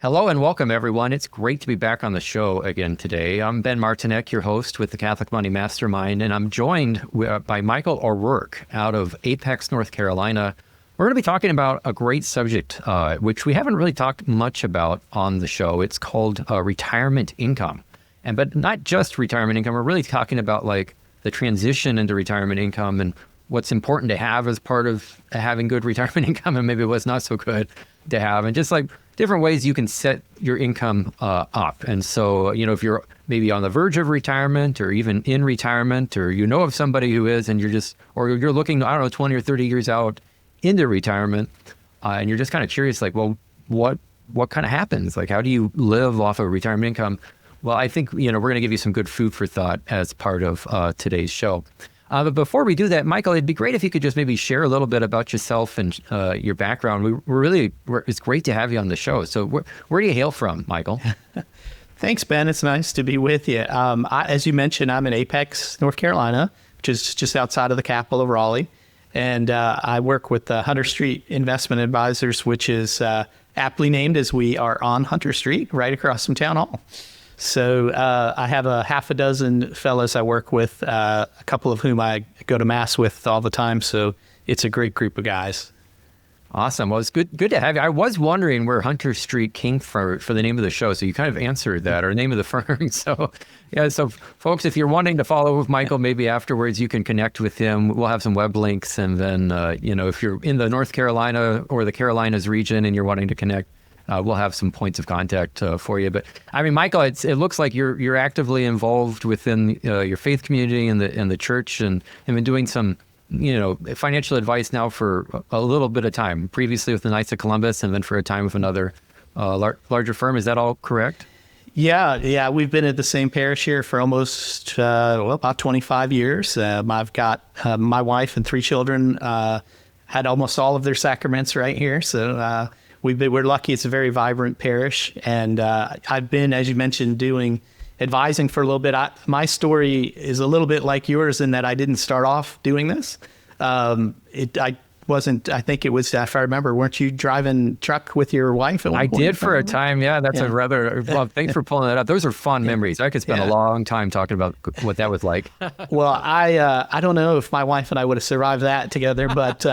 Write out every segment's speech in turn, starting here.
Hello and welcome, everyone. It's great to be back on the show again today. I'm Ben Martinek, your host with the Catholic Money Mastermind, and I'm joined by Michael O'Rourke out of Apex, North Carolina. We're going to be talking about a great subject, which we haven't really talked much about on the show. It's called retirement income. But not just retirement income. We're really talking about like the transition into retirement income and what's important to have as part of having good retirement income and maybe what's not so good to have, and just like different ways you can set your income up. And so, if you're maybe on the verge of retirement or even in retirement, or you know of somebody who is, and you're looking, 20 or 30 years out into retirement, and you're just kind of curious, like, well, what kind of happens? Like, how do you live off of retirement income? Well, I think, we're going to give you some good food for thought as part of today's show. But before we do that, Michael, it'd be great if you could just maybe share a little bit about yourself and your background. It's great to have you on the show. So where do you hail from, Michael? Thanks, Ben. It's nice to be with you. As you mentioned, I'm in Apex, North Carolina, which is just outside of the capital of Raleigh. And I work with Hunter Street Investment Advisors, which is aptly named as we are on Hunter Street, right across from Town Hall. So I have a half a dozen fellows I work with, a couple of whom I go to mass with all the time. So it's a great group of guys. Awesome. Well, it's good to have you. I was wondering where Hunter Street came for the name of the show. So you kind of answered that, or name of the firm. So folks, if you're wanting to follow with Michael, maybe afterwards you can connect with him. We'll have some web links. And then, if you're in the North Carolina or the Carolinas region and you're wanting to connect, we'll have some points of contact for you. But I mean, Michael, it looks like you're actively involved within your faith community and the church, and have been doing some, financial advice now for a little bit of time. Previously with the Knights of Columbus, and then for a time with another larger firm. Is that all correct? Yeah. We've been at the same parish here for almost about 25 years. I've got my wife and 3 children. Had almost all of their sacraments right here. So. We're lucky. It's a very vibrant parish. And I've been, as you mentioned, doing advising for a little bit. My story is a little bit like yours in that I didn't start off doing this. I think it was, if I remember, weren't you driving truck with your wife at one point? I did for a time. Yeah, that's well, thanks for pulling that up. Those are fun memories. I could spend a long time talking about what that was like. Well, I don't know if my wife and I would have survived that together, but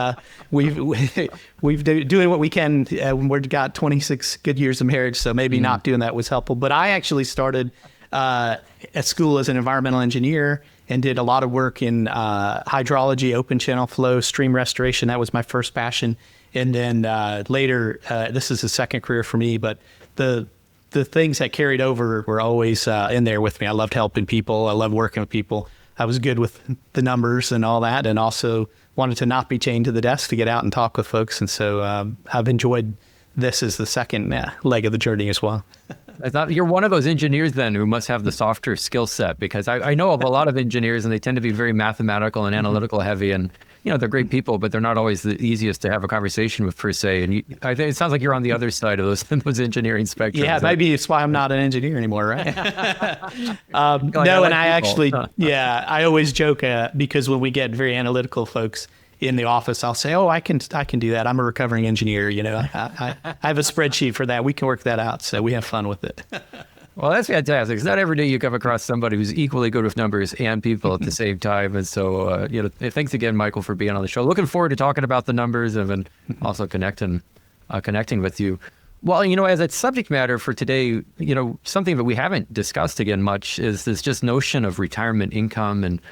we've doing what we can. We've got 26 good years of marriage, so maybe not doing that was helpful. But I actually started at school as an environmental engineer and did a lot of work in hydrology, open channel flow, stream restoration. That was my first passion. And then later, this is a second career for me, but the things that carried over were always in there with me. I loved helping people. I loved working with people. I was good with the numbers and all that, and also wanted to not be chained to the desk, to get out and talk with folks. And so I've enjoyed this as the second leg of the journey as well. You're one of those engineers then who must have the softer skill set, because I know of a lot of engineers and they tend to be very mathematical and analytical heavy, and they're great people, but they're not always the easiest to have a conversation with per se. And I think it sounds like you're on the other side of those engineering spectrums. Yeah, maybe it's why I'm not an engineer anymore, right? I always joke because when we get very analytical folks in the office, I'll say, I can do that. I'm a recovering engineer. I have a spreadsheet for that. We can work that out. So we have fun with it. Well, that's fantastic. It's not every day you come across somebody who's equally good with numbers and people at the same time. And so, thanks again, Michael, for being on the show. Looking forward to talking about the numbers and also connecting with you. Well, as a subject matter for today, something that we haven't discussed again much is this just notion of retirement income and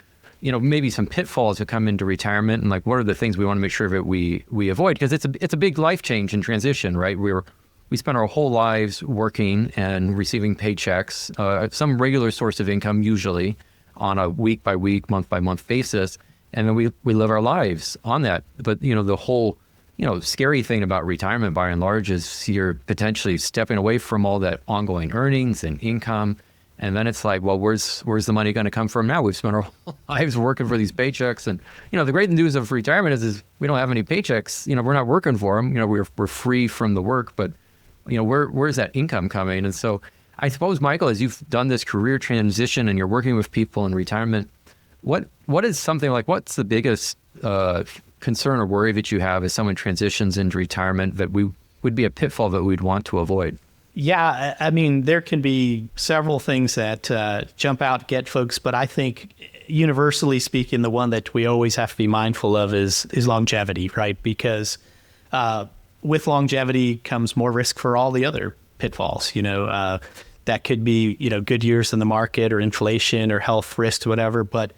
maybe some pitfalls that come into retirement, and like what are the things we want to make sure that we avoid, because it's a big life change and transition, right? We spend our whole lives working and receiving paychecks, some regular source of income, usually on a week by week, month by month basis, and then we live our lives on that. But the whole scary thing about retirement by and large is you're potentially stepping away from all that ongoing earnings and income. And then it's like, well, where's the money going to come from now? We've spent our whole lives working for these paychecks. And, the great news of retirement is we don't have any paychecks. We're not working for them. We're free from the work, but, where's that income coming? And so I suppose, Michael, as you've done this career transition and you're working with people in retirement, what is something like, what's the biggest concern or worry that you have as someone transitions into retirement that would be a pitfall that we'd want to avoid? Yeah, I mean, there can be several things that jump out, get folks, but I think universally speaking, the one that we always have to be mindful of is longevity, right? Because with longevity comes more risk for all the other pitfalls, that could be, good years in the market or inflation or health risks, whatever. But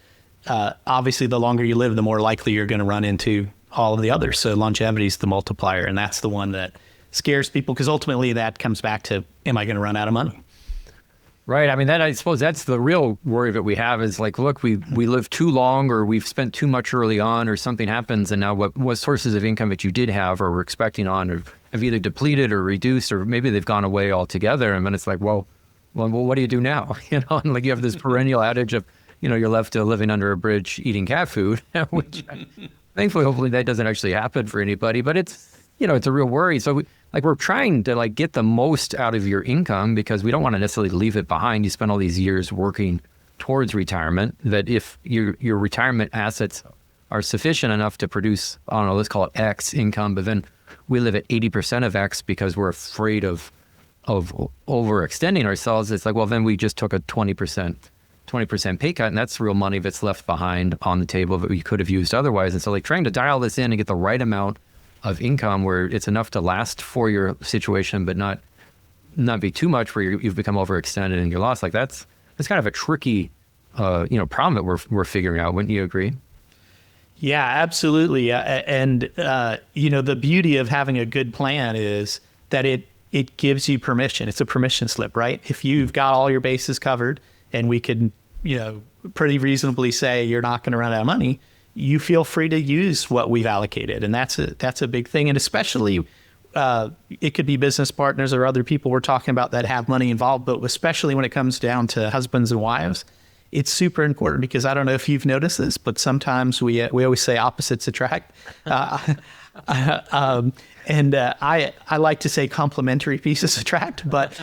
obviously, the longer you live, the more likely you're going to run into all of the others. So longevity is the multiplier, and that's the one that scares people because ultimately that comes back to, am I going to run out of money? Right. I mean, I suppose that's the real worry that we have is like, look, we live too long or we've spent too much early on or something happens. And now what sources of income that you did have or were expecting on have either depleted or reduced, or maybe they've gone away altogether. And then it's like, well, what do you do now? And like you have this perennial adage of, you're left living under a bridge eating cat food, which thankfully, hopefully that doesn't actually happen for anybody. But it's a real worry. So we're trying to get the most out of your income because we don't want to necessarily leave it behind. You spend all these years working towards retirement, that if your retirement assets are sufficient enough to produce, I don't know, let's call it X income, but then we live at 80% of X because we're afraid of overextending ourselves. It's like, well, then we just took a 20% pay cut, and that's real money that's left behind on the table that we could have used otherwise. And so trying to dial this in and get the right amount of income where it's enough to last for your situation, but not be too much where you've become overextended and you're lost. Like that's kind of a tricky, problem that we're figuring out. Wouldn't you agree? Yeah, absolutely. And the beauty of having a good plan is that it gives you permission. It's a permission slip, right? If you've got all your bases covered and we could, pretty reasonably say you're not going to run out of money, you feel free to use what we've allocated. And that's a big thing. And especially, it could be business partners or other people we're talking about that have money involved, but especially when it comes down to husbands and wives, it's super important because I don't know if you've noticed this, but sometimes we always say opposites attract. I like to say complementary pieces attract, but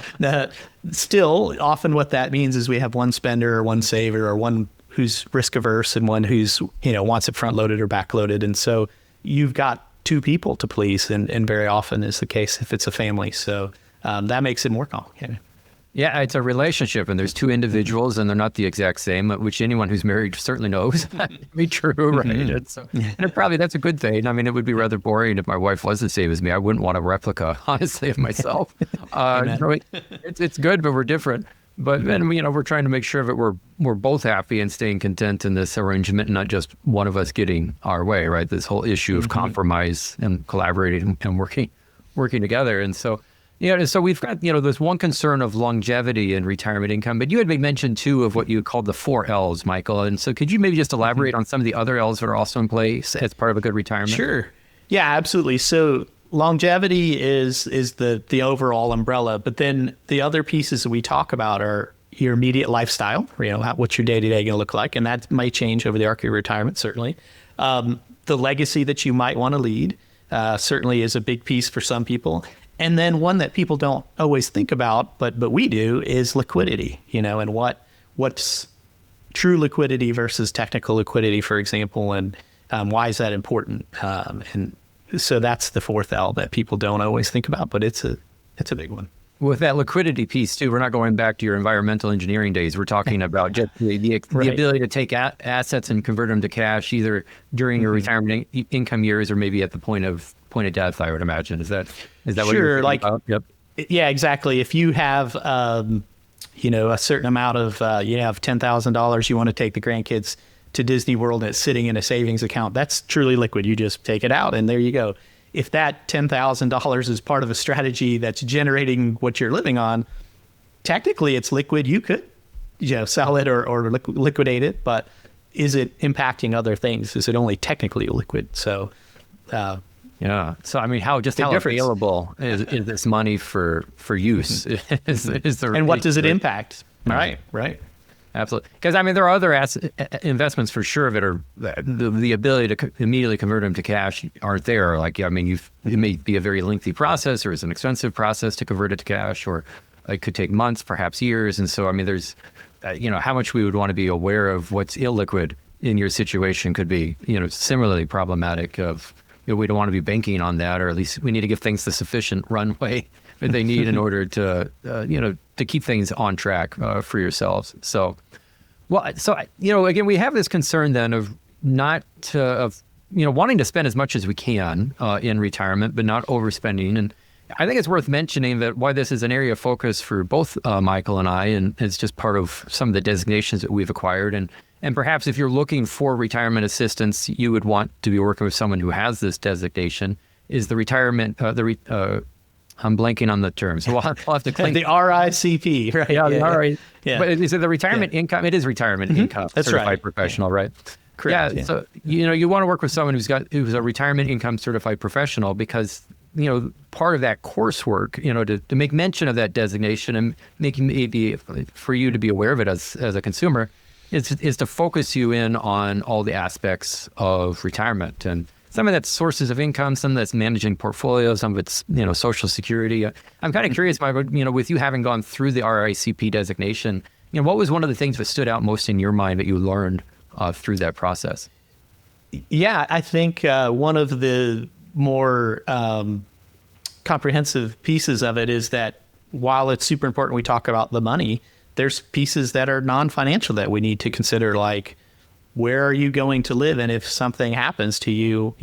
still often what that means is we have one spender or one saver or one who's risk averse and one who's, wants it front loaded or back loaded. And so you've got two people to please. And very often is the case if it's a family. So that makes it more complicated. Yeah, it's a relationship and there's two individuals and they're not the exact same, which anyone who's married certainly knows that to be true, right? And that's a good thing. I mean, it would be rather boring if my wife was the same as me. I wouldn't want a replica, honestly, of myself. It's good, but we're different. But then, we're trying to make sure that we're both happy and staying content in this arrangement, and not just one of us getting our way, right? This whole issue of compromise and collaborating and working together. And so, so we've got, there's one concern of longevity and retirement income, but you had mentioned too of what you called the 4 L's, Michael. And so could you maybe just elaborate on some of the other L's that are also in place as part of a good retirement? Sure. Yeah, absolutely. So longevity is the overall umbrella, but then the other pieces that we talk about are your immediate lifestyle, what's your day-to-day going to look like, and that might change over the arc of your retirement, certainly. The legacy that you might want to lead certainly is a big piece for some people. And then one that people don't always think about, but we do, is liquidity, and what's true liquidity versus technical liquidity, for example, and why is that important? And so that's the 4th L that people don't always think about, but it's a big one. With that liquidity piece too, we're not going back to your environmental engineering days. We're talking about just the ability to take assets and convert them to cash, either during your retirement income years or maybe at the point of death, I would imagine. Is that what you're thinking about? Yep. Yeah, exactly. If you have a certain amount of you have $10,000, you want to take the grandkids to Disney World and it's sitting in a savings account, that's truly liquid. You just take it out and there you go. If that $10,000 is part of a strategy that's generating what you're living on, technically it's liquid. You could sell it or liquidate it, but is it impacting other things? Is it only technically liquid? So yeah. So I mean, how available is this money for use? is there, and what does it impact? Right. Absolutely. Because I mean, there are other investments for sure that are the ability to immediately convert them to cash aren't there. Like, I mean, it may be a very lengthy process or it's an expensive process to convert it to cash, or it could take months, perhaps years. And so, I mean, there's, how much we would want to be aware of what's illiquid in your situation could be, similarly problematic of, we don't want to be banking on that, or at least we need to give things the sufficient runway they need in order to, to keep things on track for yourselves. So, again, we have this concern then of wanting to spend as much as we can in retirement, but not overspending. And I think it's worth mentioning that why this is an area of focus for both Michael and I, and it's just part of some of the designations that we've acquired. And perhaps if you're looking for retirement assistance, you would want to be working with someone who has this designation, is the retirement, I'm blanking on the terms. So I'll have to claim the RICP, right? Yeah, the RICP. Yeah. But is it the retirement income? It is retirement income. That's certified right. professional, right? Correct. Yeah. So, you want to work with someone who's a retirement income certified professional because, part of that coursework, to make mention of that designation and making maybe for you to be aware of it as a consumer is to focus you in on all the aspects of retirement. And some of that's sources of income, some of that's managing portfolios, some of it's, Social Security. I'm kind of curious, Michael, with you having gone through the RICP designation, what was one of the things that stood out most in your mind that you learned through that process? Yeah, I think one of the more comprehensive pieces of it is that while it's super important we talk about the money, there's pieces that are non-financial that we need to consider, like where are you going to live? And if something happens to you,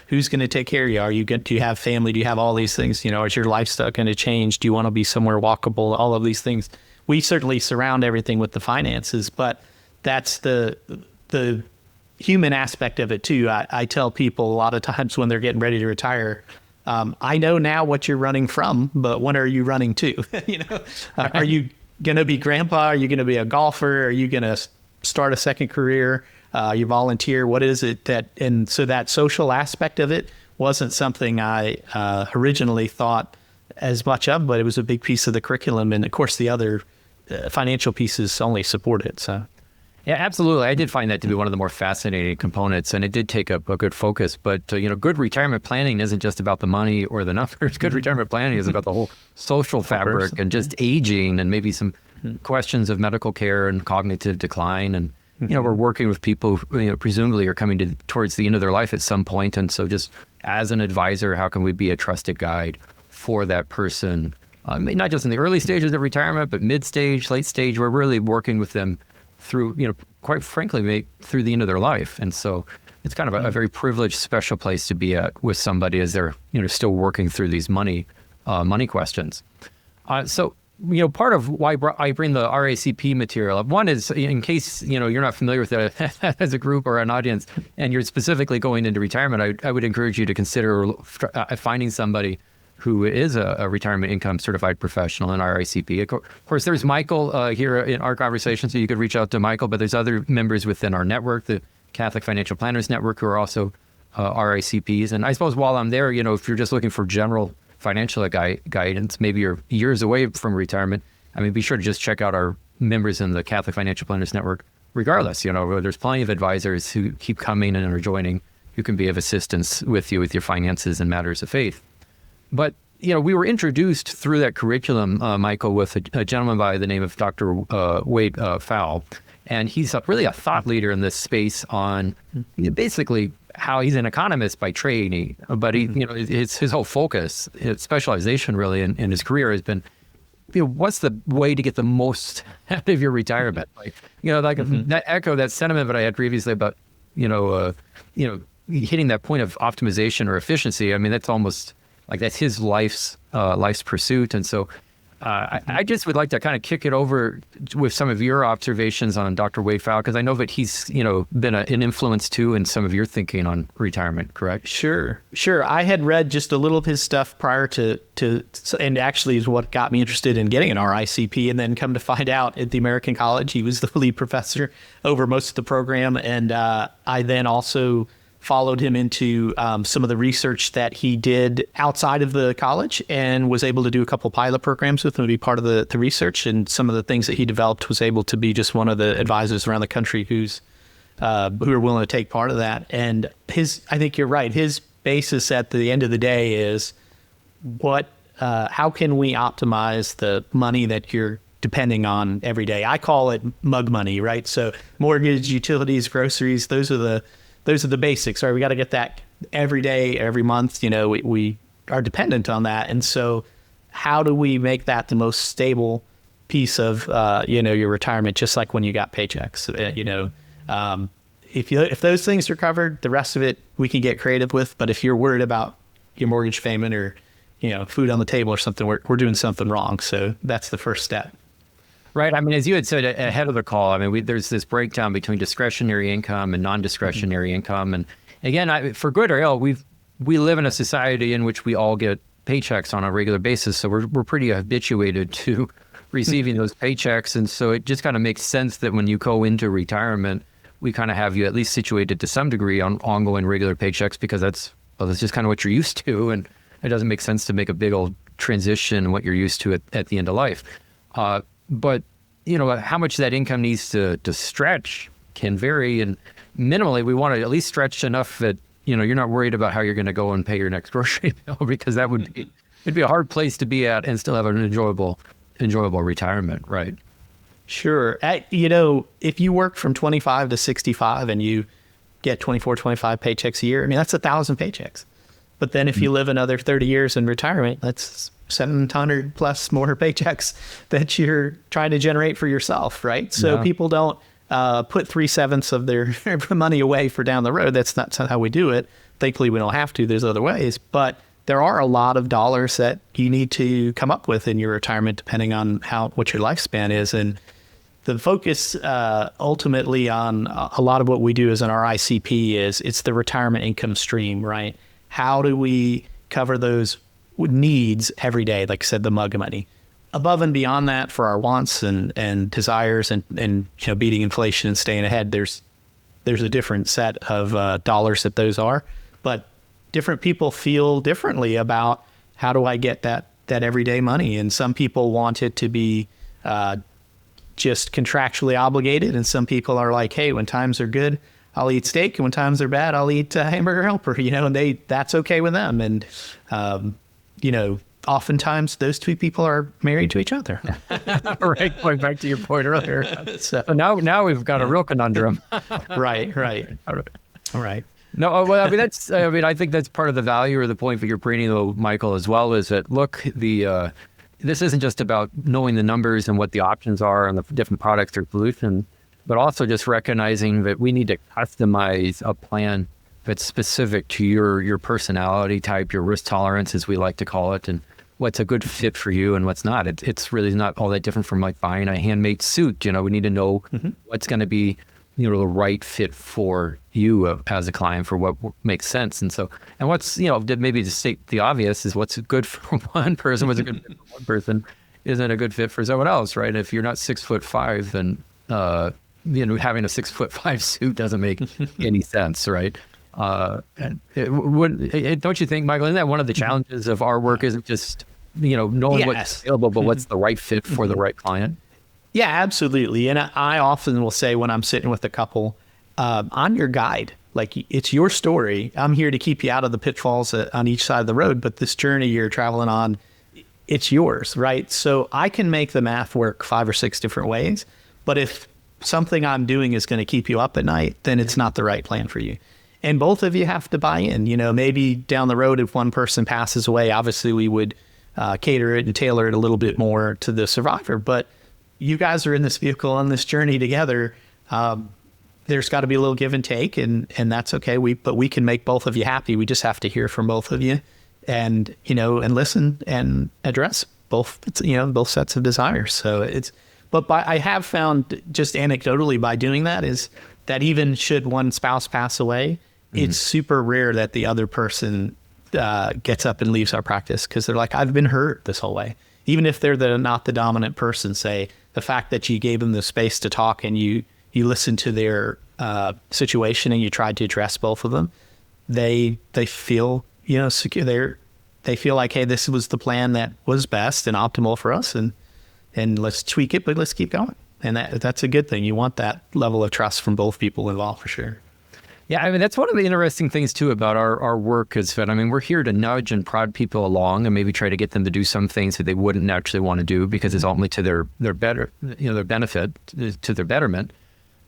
who's going to take care of you? Do you have family? Do you have all these things? Is your lifestyle going to change? Do you want to be somewhere walkable? All of these things. We certainly surround everything with the finances, but that's the human aspect of it too. I tell people a lot of times when they're getting ready to retire, I know now what you're running from, but when are you running to? Are you going to be grandpa? Are you going to be a golfer? Are you going to start a second career? You volunteer? What is it and so that social aspect of it wasn't something I originally thought as much of, but it was a big piece of the curriculum. And of course the other financial pieces only support it. So. Yeah, absolutely. I did find that to be one of the more fascinating components, and it did take up a good focus. But, good retirement planning isn't just about the money or the numbers. Good retirement planning is about the whole social fabric and just aging and maybe some questions of medical care and cognitive decline. And, we're working with people who, presumably are coming towards the end of their life at some point. And so just as an advisor, how can we be a trusted guide for that person? Not just in the early stages of retirement, but mid-stage, late stage, we're really working with them through, quite frankly, through the end of their life. And so it's kind of a very privileged, special place to be at with somebody as they're, still working through these money questions. So, part of why I bring the RICP material up, one is in case, you're not familiar with it as a group or an audience, and you're specifically going into retirement, I would encourage you to consider finding somebody who is a retirement income certified professional in RICP. Of course, there's Michael here in our conversation, so you could reach out to Michael, but there's other members within our network, the Catholic Financial Planners Network, who are also RICPs. And I suppose while I'm there, if you're just looking for general financial guidance, maybe you're years away from retirement, be sure to just check out our members in the Catholic Financial Planners Network. Regardless, there's plenty of advisors who keep coming and are joining, who can be of assistance with you with your finances and matters of faith. But, we were introduced through that curriculum, Michael, with a gentleman by the name of Dr. Wade Fowle. And he's really a thought leader in this space on basically how he's an economist by training. But his whole focus, his specialization really in his career has been, what's the way to get the most out of your retirement? That echo that sentiment that I had previously about, hitting that point of optimization or efficiency. That's almost like that's his life's pursuit. And so I just would like to kind of kick it over with some of your observations on Dr. Wade Fowle, because I know that he's, been an influence too in some of your thinking on retirement, correct? Sure. I had read just a little of his stuff prior to and actually is what got me interested in getting an RICP, and then come to find out at the American College, he was the lead professor over most of the program. And I then also followed him into some of the research that he did outside of the college, and was able to do a couple pilot programs with him to be part of the research. And some of the things that he developed, was able to be just one of the advisors around the country who are willing to take part of that. And I think you're right, his basis at the end of the day is how can we optimize the money that you're depending on every day? I call it mug money, right? So mortgage, utilities, groceries, those are the basics, right? We got to get that every day, every month. We are dependent on that. And so how do we make that the most stable piece of, your retirement, just like when you got paychecks, if those things are covered, the rest of it we can get creative with. But if you're worried about your mortgage payment or, food on the table or something, we're doing something wrong. So that's the first step. Right. I mean, as you had said ahead of the call, I mean, there's this breakdown between discretionary income and non-discretionary income. And again, for good or ill, we live in a society in which we all get paychecks on a regular basis. So we're pretty habituated to receiving those paychecks. And so it just kind of makes sense that when you go into retirement, we kind of have you at least situated to some degree on ongoing regular paychecks, because that's just kind of what you're used to. And it doesn't make sense to make a big old transition what you're used to at the end of life. But, how much that income needs to stretch can vary. And minimally, we want to at least stretch enough that, you're not worried about how you're going to go and pay your next grocery bill, because it'd be a hard place to be at and still have an enjoyable retirement, right? Sure. If you work from 25 to 65 and you get 24, 25 paychecks a year, I mean, that's 1,000 paychecks. But then if you live another 30 years in retirement, that's 700 plus more paychecks that you're trying to generate for yourself, right? So people don't put 3/7 of their money away for down the road. That's not how we do it. Thankfully, we don't have to. There's other ways. But there are a lot of dollars that you need to come up with in your retirement, depending on what your lifespan is. And the focus ultimately on a lot of what we do is in our RICP it's the retirement income stream, right? How do we cover those needs every day? Like I said, the mug money. Above and beyond that, for our wants and desires and beating inflation and staying ahead, there's a different set of dollars that those are. But different people feel differently about how do I get that everyday money. And some people want it to be just contractually obligated. And some people are like, hey, when times are good, I'll eat steak. And when times are bad, I'll eat hamburger helper, and that's okay with them. And, oftentimes those two people are married to each other. Right. Going back to your point earlier. So now we've got a real conundrum. Right. All right. No, well, I think that's part of the value or the point that you're bringing, though, Michael, as well, is that, look, this isn't just about knowing the numbers and what the options are and the different products or solutions, but also just recognizing that we need to customize a plan that's specific to your personality type, your risk tolerance, as we like to call it, and what's a good fit for you and what's not. It's really not all that different from like buying a handmade suit. We need to know what's going to be the right fit for you as a client for what makes sense. And what's, maybe to state the obvious, is what's good for one person, what's a good fit for one person isn't a good fit for someone else, right? If you're not 6'5", then, having a 6'5" suit doesn't make any sense, right? Don't you think, Michael, isn't that one of the challenges of our work, isn't just, knowing what's available, but what's the right fit for the right client? Yeah, absolutely. And I often will say when I'm sitting with a couple, I'm your guide. Like, it's your story. I'm here to keep you out of the pitfalls on each side of the road, but this journey you're traveling on, it's yours, right? So I can make the math work 5 or 6 different ways, but if something I'm doing is going to keep you up at night, then it's not the right plan for you. And both of you have to buy in. Maybe down the road, if one person passes away, obviously we would cater it and tailor it a little bit more to the survivor. But you guys are in this vehicle on this journey together. There's got to be a little give and take, and that's okay. But we can make both of you happy. We just have to hear from both of you, and and listen and address both sets of desires. So I have found, just anecdotally by doing that, is that even should one spouse pass away, it's super rare that the other person gets up and leaves our practice, because they're like, I've been hurt this whole way. Even if they're not the dominant person, say, the fact that you gave them the space to talk and you listened to their situation and you tried to address both of them, they feel secure. They feel like, hey, this was the plan that was best and optimal for us, and let's tweak it, but let's keep going. And that's a good thing. You want that level of trust from both people involved, for sure. Yeah, that's one of the interesting things too about our work, is that, we're here to nudge and prod people along and maybe try to get them to do some things that they wouldn't naturally want to do, because it's ultimately to their benefit, to their betterment.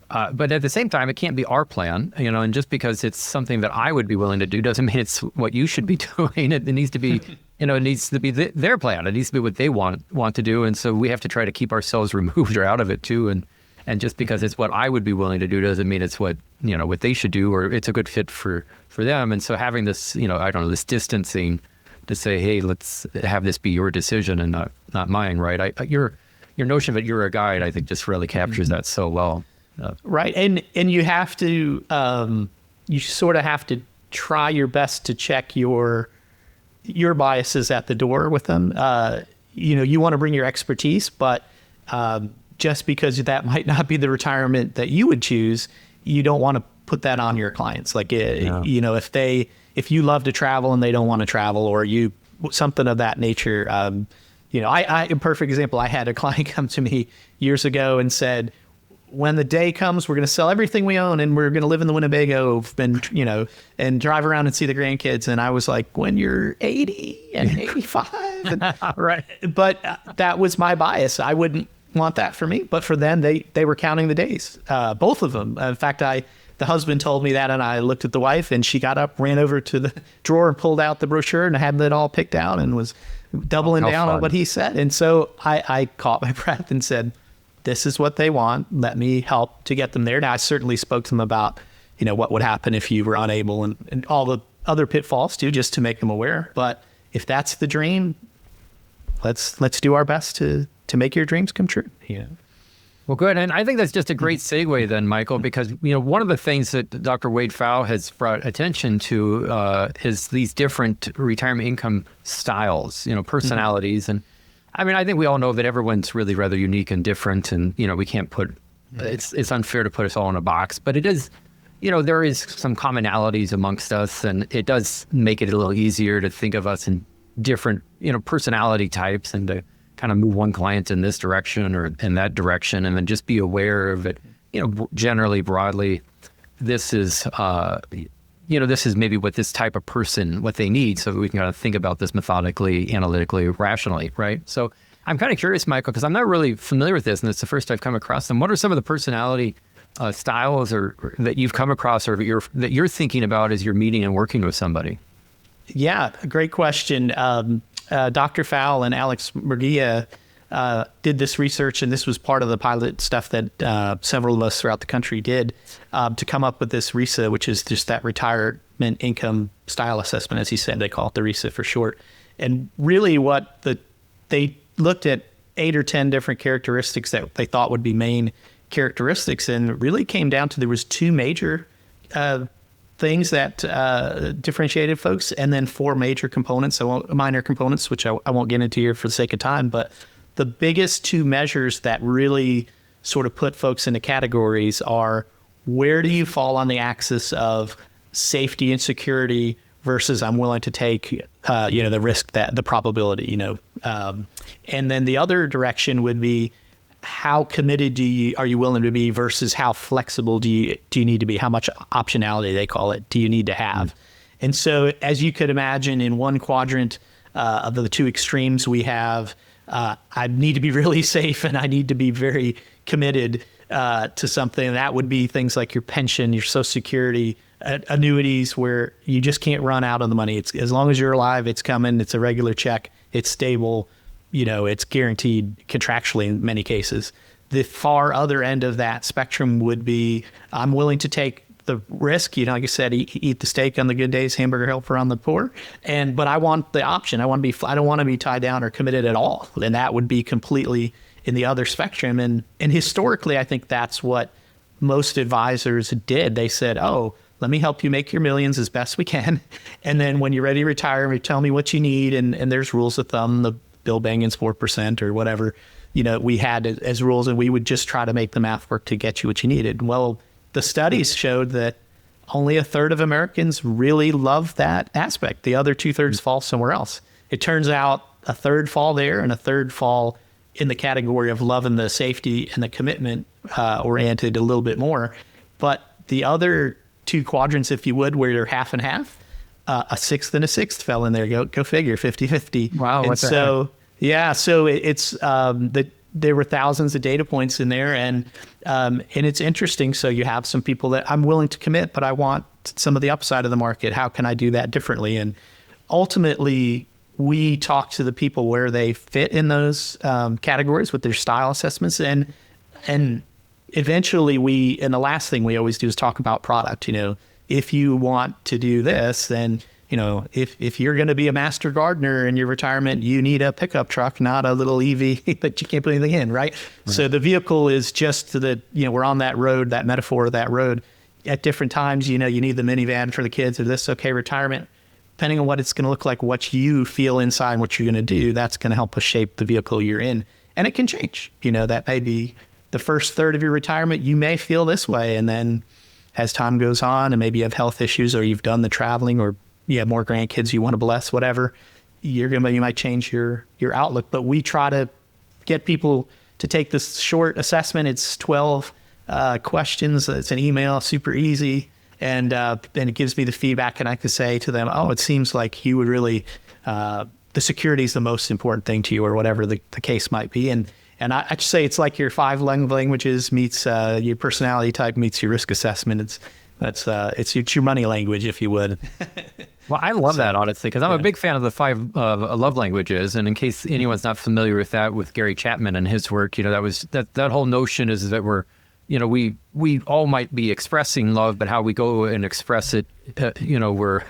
But at the same time, it can't be our plan, and just because it's something that I would be willing to do doesn't mean it's what you should be doing. It needs to be it needs to be their plan. It needs to be what they want to do. And so we have to try to keep ourselves removed or out of it too. And just because it's what I would be willing to do doesn't mean it's what, what they should do, or it's a good fit for them. And so having this, I don't know, this distancing to say, hey, let's have this be your decision and not mine, right? Your notion that you're a guide, I think, just really captures that so well. Right. And you have to, you sort of have to try your best to check your biases at the door with them. You want to bring your expertise, but just because that might not be the retirement that you would choose, you don't want to put that on your clients. Like, if you love to travel and they don't want to travel, or something of that nature. A perfect example, I had a client come to me years ago and said, when the day comes, we're going to sell everything we own and we're going to live in the Winnebago and drive around and see the grandkids. And I was like, when you're 80 and 85. Right. But that was my bias. I wouldn't want that for me. But for them, they were counting the days, both of them. In fact, the husband told me that, and I looked at the wife, and she got up, ran over to the drawer and pulled out the brochure and had it all picked out and was doubling down on what he said. And so I caught my breath and said, this is what they want. Let me help to get them there. Now, I certainly spoke to them about, what would happen if you were unable and all the other pitfalls too, just to make them aware. But if that's the dream, let's do our best to make your dreams come true. Well, good. And I think that's just a great segue then, Michael, because, one of the things that Dr. Wade Pfau has brought attention to is these different retirement income styles, personalities. And I think we all know that everyone's really rather unique and different, and, we can't it's unfair to put us all in a box, but it is, there is some commonalities amongst us, and it does make it a little easier to think of us in different, personality types, and to kind of move one client in this direction or in that direction, and then just be aware of it, generally, broadly, this is maybe what this type of person, what they need, so that we can kind of think about this methodically, analytically, rationally, right? So I'm kind of curious, Michael, because I'm not really familiar with this, and it's the first I've come across them. What are some of the personality styles or that you've come across, or that you're thinking about as you're meeting and working with somebody? Yeah, great question. Dr. Pfau and Alex Murguia did this research, and this was part of the pilot stuff that several of us throughout the country did to come up with this RISA, which is just that retirement income style assessment, as he said. They call it the RISA for short. And really they looked at 8 or 10 different characteristics that they thought would be main characteristics, and it really came down to there was 2 major things that differentiated folks, and then 4 major components, minor components, which I won't get into here for the sake of time. But the biggest 2 measures that really sort of put folks into categories are, where do you fall on the axis of safety and security versus I'm willing to take, the risk, the probability, and then the other direction would be, how committed are you willing to be versus how flexible do you need to be? How much optionality, they call it, do you need to have? And so, as you could imagine, in one quadrant of the 2 extremes, we have I need to be really safe and I need to be very committed to something. That would be things like your pension, your Social Security, annuities, where you just can't run out of the money. It's, as long as you're alive, it's coming. It's a regular check. It's stable. It's guaranteed contractually in many cases. The far other end of that spectrum would be, I'm willing to take the risk, like I said, eat the steak on the good days, hamburger helper on the poor. But I want the option. I don't want to be tied down or committed at all. And that would be completely in the other spectrum. And historically, I think that's what most advisors did. They said, let me help you make your millions as best we can. And then when you're ready to retire, you tell me what you need. And there's rules of thumb, the Bill Bangan's 4% or whatever, we had as rules, and we would just try to make the math work to get you what you needed. Well, the studies showed that only 1/3 of Americans really love that aspect. The other 2/3 fall somewhere else. It turns out 1/3 fall there and 1/3 fall in the category of loving the safety and the commitment oriented a little bit more. But the other 2 quadrants, if you would, where you're half and half, a 1/6 and a 1/6 fell in there. Go figure, 50-50. Wow. And so, it's there were thousands of data points in there, and it's interesting. So you have some people that I'm willing to commit, but I want some of the upside of the market. How can I do that differently? And ultimately, we talk to the people where they fit in those categories with their style assessments. And eventually and the last thing we always do is talk about product. If you want to do this, then, if you're going to be a master gardener in your retirement, you need a pickup truck, not a little EV that you can't put anything in, right? So the vehicle is just we're on that road, that metaphor of that road. At different times, you need the minivan for the kids or this, okay, retirement. Depending on what it's going to look like, what you feel inside, what you're going to do, that's going to help us shape the vehicle you're in. And it can change. That may be the first third of your retirement, you may feel this way. And then as time goes on and maybe you have health issues or you've done the traveling or you have more grandkids you want to bless, whatever, you might change your outlook. But we try to get people to take this short assessment. It's 12 questions. It's an email, super easy. And then it gives me the feedback, and I can say to them, it seems like you would really, the security is the most important thing to you, or whatever the case might be. And I just say it's like your 5 languages meets your personality type meets your risk assessment. It's your money language, if you would. Well, I love that, honestly, because I'm a big fan of the 5 love languages. And in case anyone's not familiar with that, with Gary Chapman and his work, that whole notion is that we're, we all might be expressing love, but how we go and express it, we're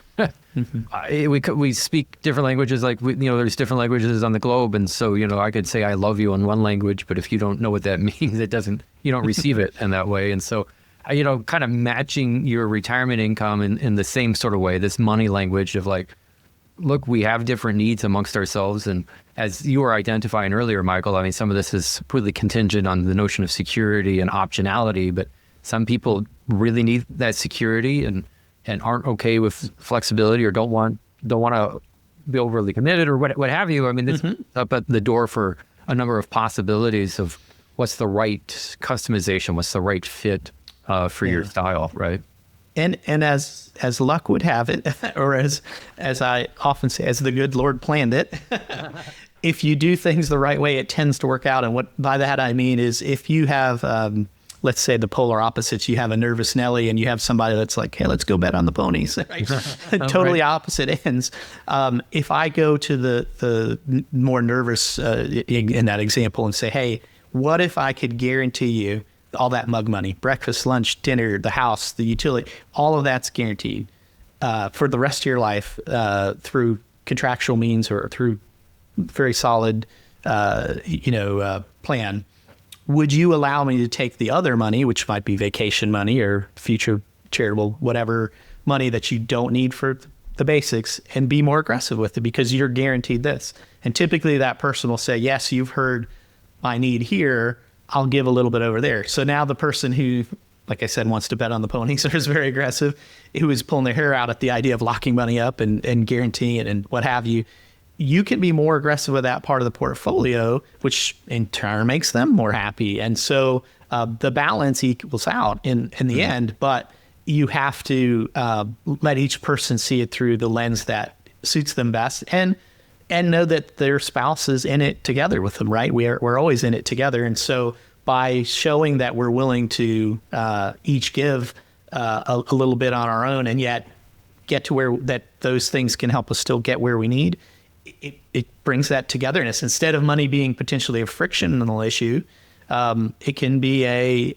we speak different languages. Like there's different languages on the globe, and so I could say I love you in one language, but if you don't know what that means, you don't receive it in that way. And so, kind of matching your retirement income in the same sort of way, this money language of like, look, we have different needs amongst ourselves. And as you were identifying earlier, Michael, I mean, some of this is really contingent on the notion of security and optionality, but some people really need that security and aren't okay with flexibility or don't want to be overly committed or what have you. I mean, this up at the door for a number of possibilities of what's the right customization, what's the right fit for your style, right? And as luck would have it, or as I often say, as the good Lord planned it, if you do things the right way, it tends to work out. And what by that I mean is if you have, let's say the polar opposites, you have a nervous Nelly and you have somebody that's like, hey, let's go bet on the ponies, right? Totally opposite ends. If I go to the more nervous in that example and say, hey, what if I could guarantee you all that mug money, breakfast, lunch, dinner, the house, the utility, all of that's guaranteed for the rest of your life through contractual means or through very solid, plan. Would you allow me to take the other money, which might be vacation money or future charitable, whatever money that you don't need for the basics, and be more aggressive with it because you're guaranteed this? And typically that person will say, yes, you've heard my need here. I'll give a little bit over there. So now the person who, like I said, wants to bet on the ponies or is very aggressive, who is pulling their hair out at the idea of locking money up and guaranteeing it and what have you, you can be more aggressive with that part of the portfolio, which in turn makes them more happy. And so the balance equals out in the end, but you have to let each person see it through the lens that suits them best and know that their spouse is in it together with them, right? We're always in it together. And so by showing that we're willing to each give a little bit on our own and yet get to where that those things can help us still get where we need, it brings that togetherness. Instead of money being potentially a frictional issue, it can be a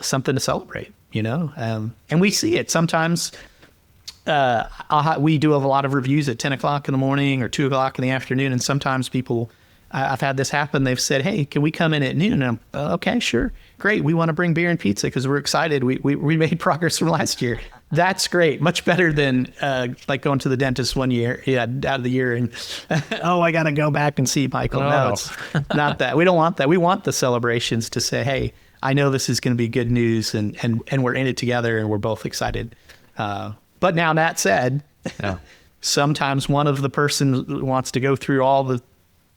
something to celebrate, and we see it sometimes. We do have a lot of reviews at 10 o'clock in the morning or 2 o'clock in the afternoon. And sometimes people, I've had this happen. They've said, hey, can we come in at noon? And I'm, okay, sure. Great. We want to bring beer and pizza because we're excited. We made progress from last year. That's great. Much better than like going to the dentist one year, out of the year. And, I got to go back and see Michael. No, it's not that. We don't want that. We want the celebrations to say, hey, I know this is going to be good news and we're in it together and we're both excited. But now that said, sometimes one of the person wants to go through all the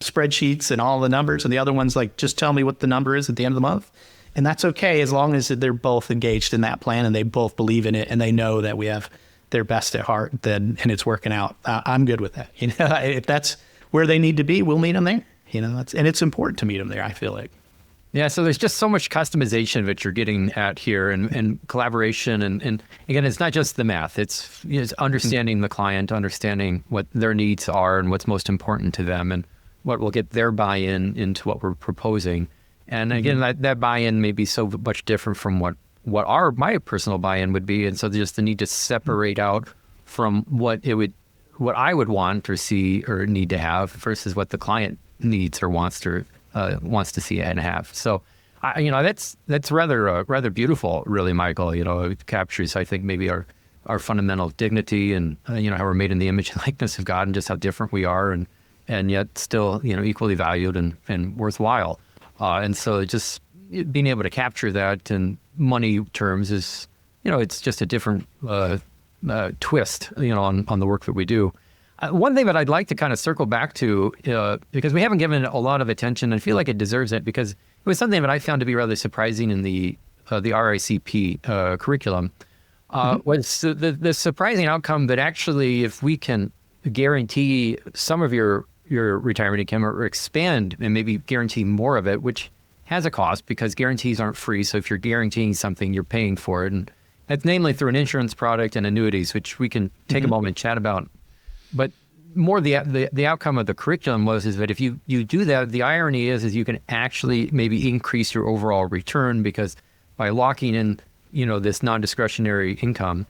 spreadsheets and all the numbers, and the other one's like, just tell me what the number is at the end of the month. And that's okay as long as they're both engaged in that plan and they both believe in it and they know that we have their best at heart and it's working out. I'm good with that. If that's where they need to be, we'll meet them there. And it's important to meet them there, I feel like. Yeah, so there's just so much customization that you're getting at here, and collaboration, and again, it's not just the math. It's understanding the client, understanding what their needs are and what's most important to them, and what will get their buy-in into what we're proposing. And again, that buy-in may be so much different from what my personal buy-in would be, and so just the need to separate out from what I would want or see or need to have versus what the client needs or wants to see and have. So, that's rather beautiful, really, Michael. It captures, I think, maybe our fundamental dignity and how we're made in the image and likeness of God, and just how different we are, and yet still equally valued and worthwhile. And so just being able to capture that in money terms is, it's just a different twist, on the work that we do. One thing that I'd like to kind of circle back to, because we haven't given it a lot of attention, and I feel like it deserves it, because it was something that I found to be rather surprising in the RICP curriculum, was the surprising outcome that actually, if we can guarantee some of your retirement income or expand and maybe guarantee more of it, which has a cost because guarantees aren't free. So if you're guaranteeing something, you're paying for it. And that's namely through an insurance product and annuities, which we can take a moment and chat about. But more the outcome of the curriculum is that if you do that, the irony is you can actually maybe increase your overall return, because by locking in, this non-discretionary income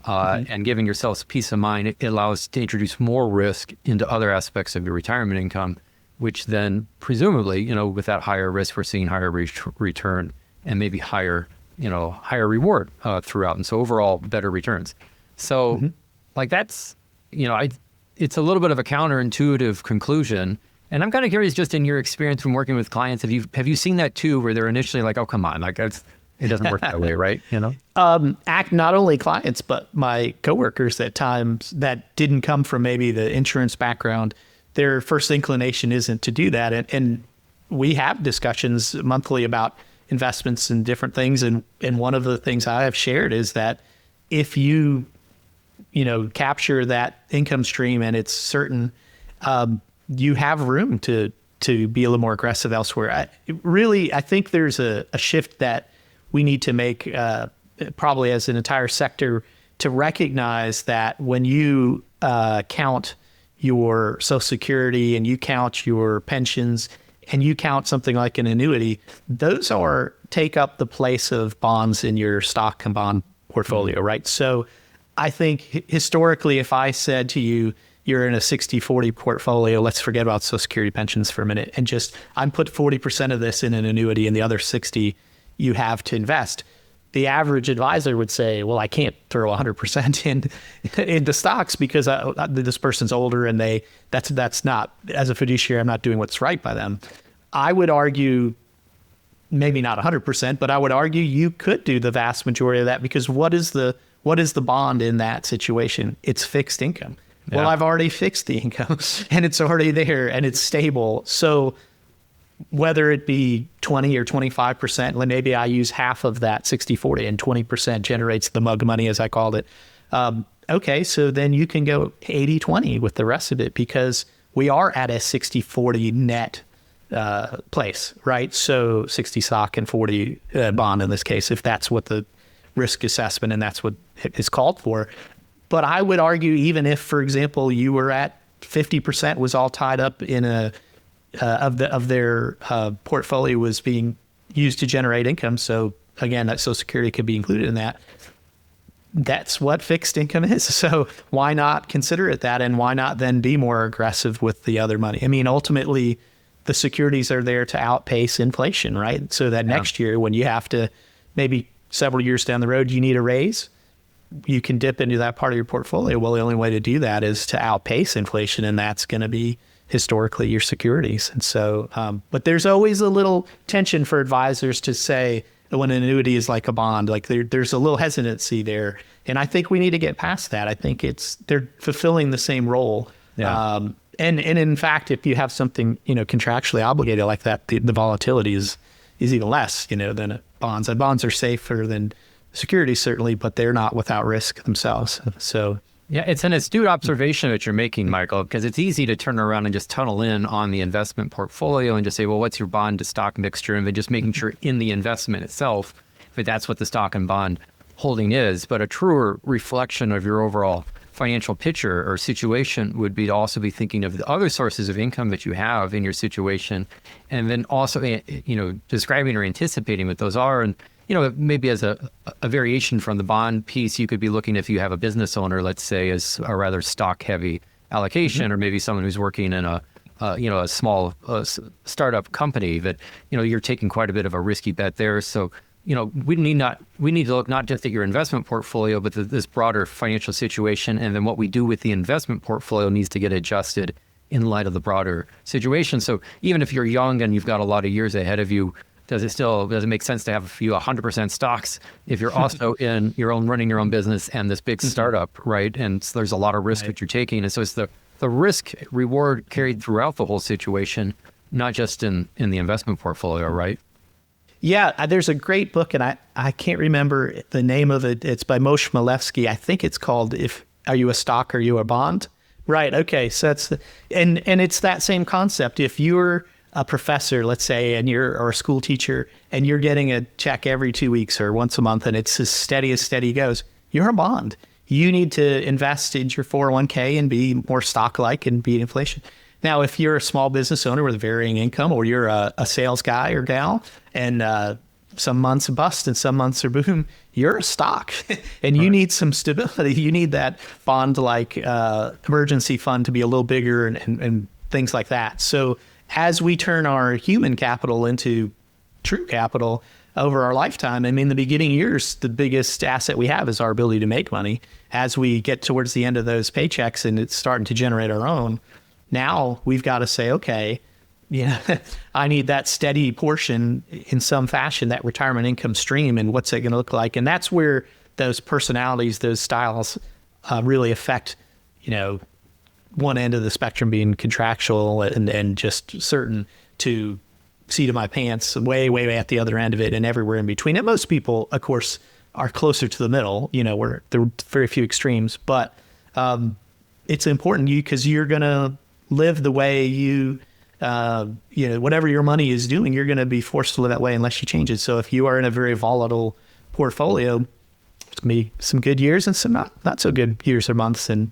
and giving yourselves peace of mind, it allows to introduce more risk into other aspects of your retirement income, which then presumably, with that higher risk, we're seeing higher return and maybe higher reward throughout. And so overall better returns. So that's, it's a little bit of a counterintuitive conclusion. And I'm kind of curious, just in your experience from working with clients, have you seen that too, where they're initially like, oh, come on, it doesn't work that way, right? Not only clients, but my coworkers at times that didn't come from maybe the insurance background, their first inclination isn't to do that. And we have discussions monthly about investments and different things. And one of the things I have shared is that if you capture that income stream and it's certain, you have room to be a little more aggressive elsewhere. I think there's a shift that we need to make, probably as an entire sector, to recognize that when you count your Social Security and you count your pensions and you count something like an annuity, those take up the place of bonds in your stock and bond portfolio, right? So I think historically, if I said to you, you're in a 60-40 portfolio, let's forget about Social Security pensions for a minute, and just I'm put 40% of this in an annuity and the other 60 you have to invest. The average advisor would say, well, I can't throw 100% into stocks because this person's older and that's not, as a fiduciary, I'm not doing what's right by them. I would argue, maybe not 100%, but I would argue you could do the vast majority of that, because what is the bond in that situation? It's fixed income. Yeah. Well, I've already fixed the income and it's already there and it's stable. So whether it be 20 or 25%, maybe I use half of that 60-40 and 20% generates the mug money, as I called it. Okay, so then you can go 80-20 with the rest of it, because we are at a 60-40 net place, right? So 60 stock and 40 bond in this case, if that's what the risk assessment and that's what is called for. But I would argue, even if, for example, you were at 50% was all tied up in of their portfolio was being used to generate income. So again, that Social Security could be included in that. That's what fixed income is. So why not consider it that? And why not then be more aggressive with the other money? I mean, ultimately, the securities are there to outpace inflation, right? So that next year, when you have to, maybe several years down the road, you need a raise, you can dip into that part of your portfolio. Well, the only way to do that is to outpace inflation, and that's going to be historically your securities. And so, but there's always a little tension for advisors to say when an annuity is like a bond, like there's a little hesitancy there. And I think we need to get past that. I think they're fulfilling the same role. Yeah. And in fact, if you have something, contractually obligated like that, the volatility is even less, than bonds. And bonds are safer than securities, certainly, but they're not without risk themselves. So Yeah, it's an astute observation that you're making, Michael, because it's easy to turn around and just tunnel in on the investment portfolio and just say, well, what's your bond to stock mixture? And then just making sure in the investment itself, if that's what the stock and bond holding is. But a truer reflection of your overall financial picture or situation would be to also be thinking of the other sources of income that you have in your situation, and then also, describing or anticipating what those are. And maybe as a variation from the bond piece, you could be looking, if you have a business owner, let's say, as a rather stock heavy allocation, or maybe someone who's working in a small startup company that, you're taking quite a bit of a risky bet there. So, we need to look not just at your investment portfolio, but this broader financial situation. And then what we do with the investment portfolio needs to get adjusted in light of the broader situation. So even if you're young and you've got a lot of years ahead of you, does it make sense to have a few 100% stocks if you're also running your own business and this big startup, right? And so there's a lot of risk that you're taking. And so it's the risk reward carried throughout the whole situation, not just in the investment portfolio, right? Yeah, there's a great book, and I can't remember the name of it. It's by Moshe Milevsky. I think it's called Are You a Stock, Are You a Bond? Right, okay. So and it's that same concept. If you're a professor, let's say, or a school teacher, and you're getting a check every 2 weeks or once a month, and it's as steady goes, you're a bond. You need to invest in your 401k and be more stock-like and beat inflation. Now, if you're a small business owner with varying income, or you're a sales guy or gal, and some months are bust and some months are boom, you're a stock. And you need some stability. You need that bond-like emergency fund to be a little bigger and things like that. So as we turn our human capital into true capital over our lifetime, I mean, the beginning years, the biggest asset we have is our ability to make money. As we get towards the end of those paychecks and it's starting to generate our own, now we've got to say, okay, I need that steady portion in some fashion, that retirement income stream, and what's it going to look like? And that's where those personalities, those styles really affect, one end of the spectrum being contractual and just certain, to seat of my pants way at the other end of it, and everywhere in between. And most people, of course, are closer to the middle, where there are very few extremes, but it's important because you're going to live the way you whatever your money is doing, you're going to be forced to live that way unless you change it. So if you are in a very volatile portfolio, it's going to be some good years and some not so good years or months. And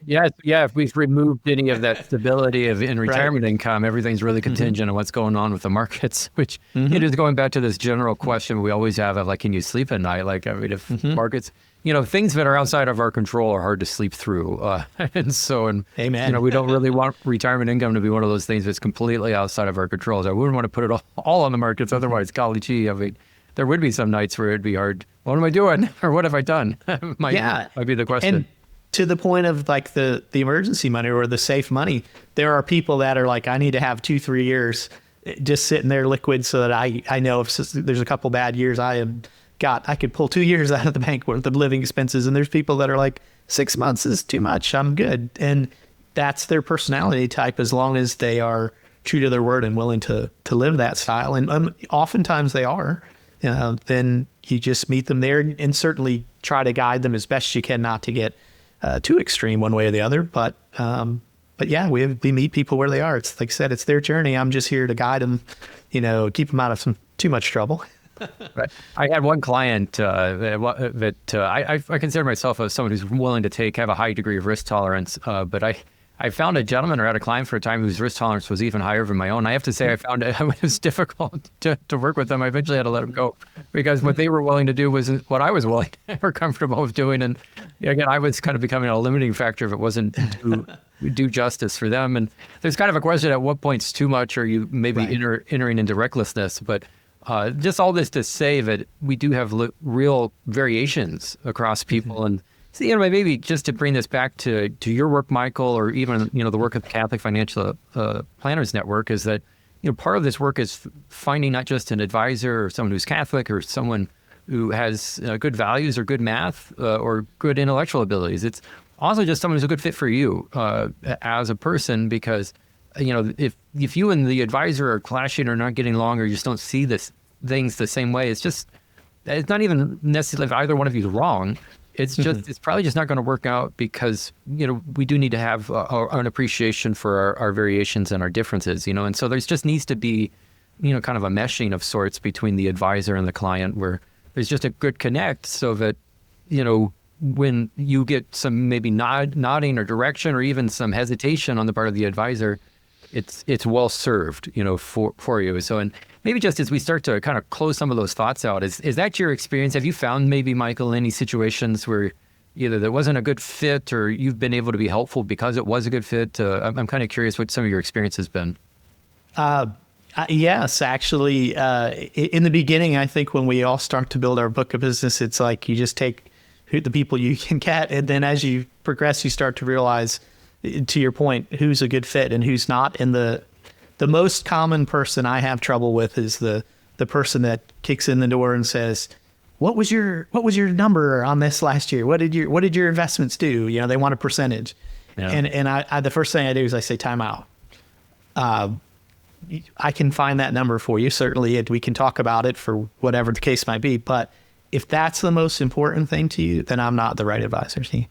if we've removed any of that stability in retirement income, everything's really contingent on what's going on with the markets, which it is going back to this general question we always have of, like, can you sleep at night? Like, I mean, if markets, things that are outside of our control are hard to sleep through. Amen. We don't really want retirement income to be one of those things that's completely outside of our controls. I wouldn't want to put it all on the markets. Otherwise, golly gee, I mean, there would be some nights where it'd be hard. What am I doing? Or what have I done? might be the question. And to the point of, like, the emergency money or the safe money, there are people that are like, I need to have 2-3 years just sitting there liquid so that I know if there's a couple bad years, I could pull 2 years out of the bank worth of living expenses. And there's people that are like, 6 months is too much, I'm good. And that's their personality type, as long as they are true to their word and willing to live that style. And oftentimes they are. Then you just meet them there, and certainly try to guide them as best you can not to get too extreme one way or the other. But yeah, we meet people where they are. It's like I said, it's their journey. I'm just here to guide them, keep them out of too much trouble. Right. I had one client that I consider myself as someone who's willing to have a high degree of risk tolerance, but I found a gentleman, or had a client for a time, whose risk tolerance was even higher than my own. I have to say, I found it was difficult to work with them. I eventually had to let them go, because what they were willing to do was what I was willing or comfortable with doing. And again, I was kind of becoming a limiting factor if it wasn't to do justice for them. And there's kind of a question, at what point's too much, or you maybe entering into recklessness. But just all this to say that we do have real variations across people. And so, maybe just to bring this back to your work, Michael, or even, the work of the Catholic Financial Planners Network, is that, part of this work is finding not just an advisor or someone who's Catholic or someone who has good values or good math or good intellectual abilities. It's also just someone who's a good fit for you as a person, because, if you and the advisor are clashing or not getting along, or you just don't see things the same way, it's not even necessarily if either one of you is wrong. it's just it's probably just not going to work out because we do need to have an appreciation for our variations and our differences, and so there's just needs to be kind of a meshing of sorts between the advisor and the client where there's just a good connect so that when you get some maybe nodding or direction or even some hesitation on the part of the advisor, it's well served for you. So, and maybe just as we start to kind of close some of those thoughts out, is that your experience? Have you found maybe, Michael, any situations where either there wasn't a good fit or you've been able to be helpful because it was a good fit? I'm kind of curious what some of your experience has been. Yes, actually, in the beginning, I think when we all start to build our book of business, it's like you just take the people you can get. And then as you progress, you start to realize, to your point, who's a good fit and who's not. And the most common person I have trouble with is the person that kicks in the door and says, what was your number on this last year? What did your investments do? They want a percentage. Yeah. And I the first thing I do is I say, time out. I can find that number for you. Certainly, we can talk about it for whatever the case might be. But if that's the most important thing to you, then I'm not the right advisor to you.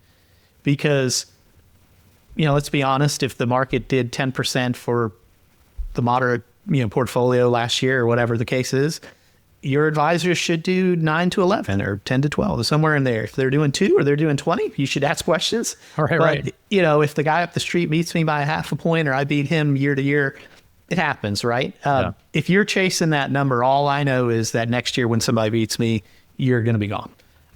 Because, let's be honest, if the market did 10% for the moderate, portfolio last year or whatever the case is, your advisors should do 9 to 11 or 10 to 12 or somewhere in there. If they're doing 2 or they're doing 20, you should ask questions. Right. If the guy up the street beats me by a half a point or I beat him year to year, it happens, right? Yeah. If you're chasing that number, all I know is that next year when somebody beats me, you're going to be gone.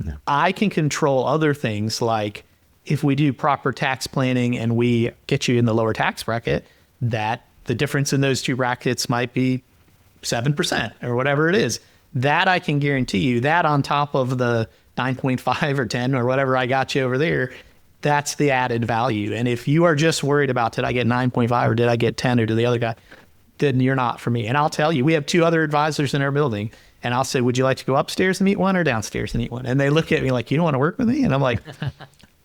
Yeah. I can control other things, like if we do proper tax planning and we get you in the lower tax bracket, that the difference in those two brackets might be 7% or whatever it is. That I can guarantee you, that on top of the 9.5 or 10 or whatever I got you over there, that's the added value. And if you are just worried about, did I get 9.5 or did I get 10 or did the other guy, then you're not for me. And I'll tell you, we have 2 other advisors in our building. And I'll say, would you like to go upstairs and meet one or downstairs and meet one? And they look at me like, you don't want to work with me? And I'm like,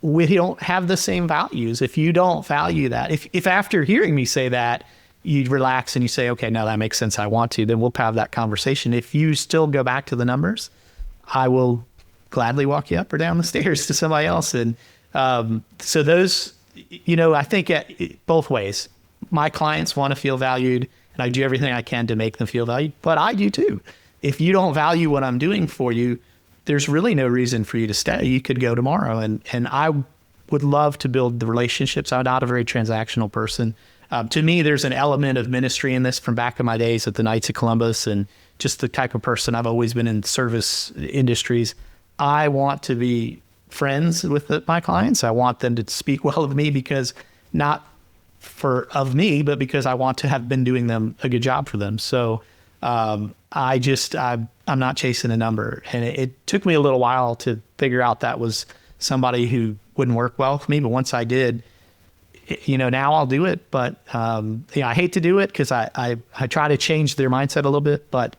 we don't have the same values. If you don't value that, if after hearing me say that, you relax and you say, okay, now that makes sense, I want to, then we'll have that conversation. If you still go back to the numbers, I will gladly walk you up or down the stairs to somebody else. And so those, I think both ways. My clients want to feel valued, and I do everything I can to make them feel valued, but I do too. If you don't value what I'm doing for you, there's really no reason for you to stay. You could go tomorrow. And I would love to build the relationships. I'm not a very transactional person. To me, there's an element of ministry in this from back in my days at the Knights of Columbus and just the type of person I've always been in service industries. I want to be friends with my clients. I want them to speak well of me because not of me, but because I want to have been doing them a good job for them. So I'm not chasing a number. And it took me a little while to figure out that was somebody who wouldn't work well for me. But once I did, now I'll do it. But I hate to do it because I try to change their mindset a little bit. But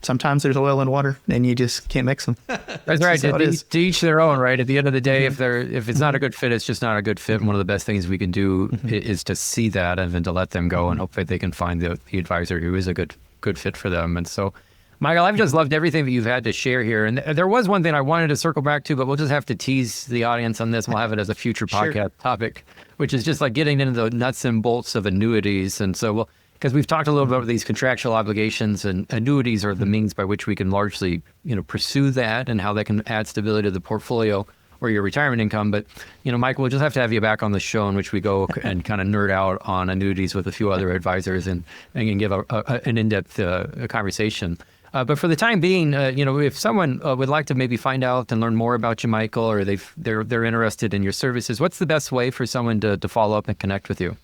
sometimes there's oil and water and you just can't mix them. That's right. To each their own, right? At the end of the day, if it's not a good fit, it's just not a good fit. And one of the best things we can do is to see that and then to let them go and hopefully they can find the advisor who is a good fit for them. And so, Michael, I've just loved everything that you've had to share here. And there was one thing I wanted to circle back to, but we'll just have to tease the audience on this. We'll have it as a future podcast topic, which is just like getting into the nuts and bolts of annuities. And so, because we've talked a little bit about these contractual obligations, and annuities are the means by which we can largely, pursue that and how that can add stability to the portfolio or your retirement income. But, Michael, we'll just have to have you back on the show in which we go and kind of nerd out on annuities with a few other advisors and can give an in-depth conversation. But for the time being, if someone would like to maybe find out and learn more about you, Michael, or they're interested in your services, what's the best way for someone to follow up and connect with you?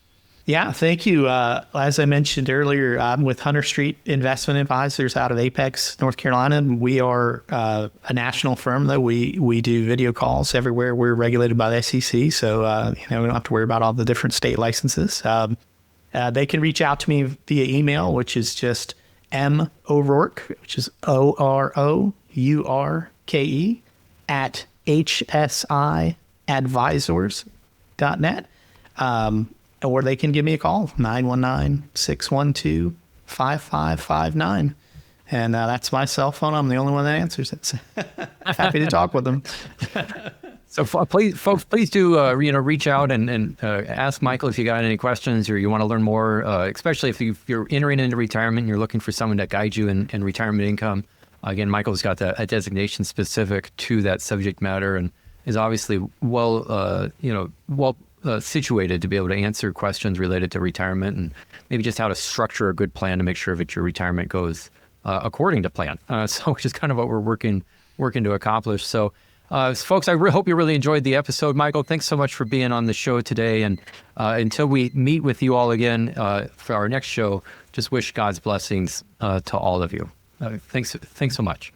Yeah, thank you. As I mentioned earlier, I'm with Hunter Street Investment Advisors out of Apex, North Carolina. We are a national firm, though. We do video calls everywhere. We're regulated by the SEC, so we don't have to worry about all the different state licenses. They can reach out to me via email, which is just M. O'Rourke, which is OROURKE at HSIadvisors.net. Or they can give me a call, 919-612-5559. And that's my cell phone. I'm the only one that answers it. So happy to talk with them. So please, folks, please do reach out and ask Michael if you got any questions or you want to learn more, especially if you're entering into retirement and you're looking for someone to guide you in retirement income. Again, Michael's got a designation specific to that subject matter and is obviously well situated to be able to answer questions related to retirement and maybe just how to structure a good plan to make sure that your retirement goes according to plan. So which is kind of what we're working to accomplish. So folks, I hope you really enjoyed the episode. Michael, thanks so much for being on the show today. And until we meet with you all again for our next show, just wish God's blessings to all of you. Thanks so much.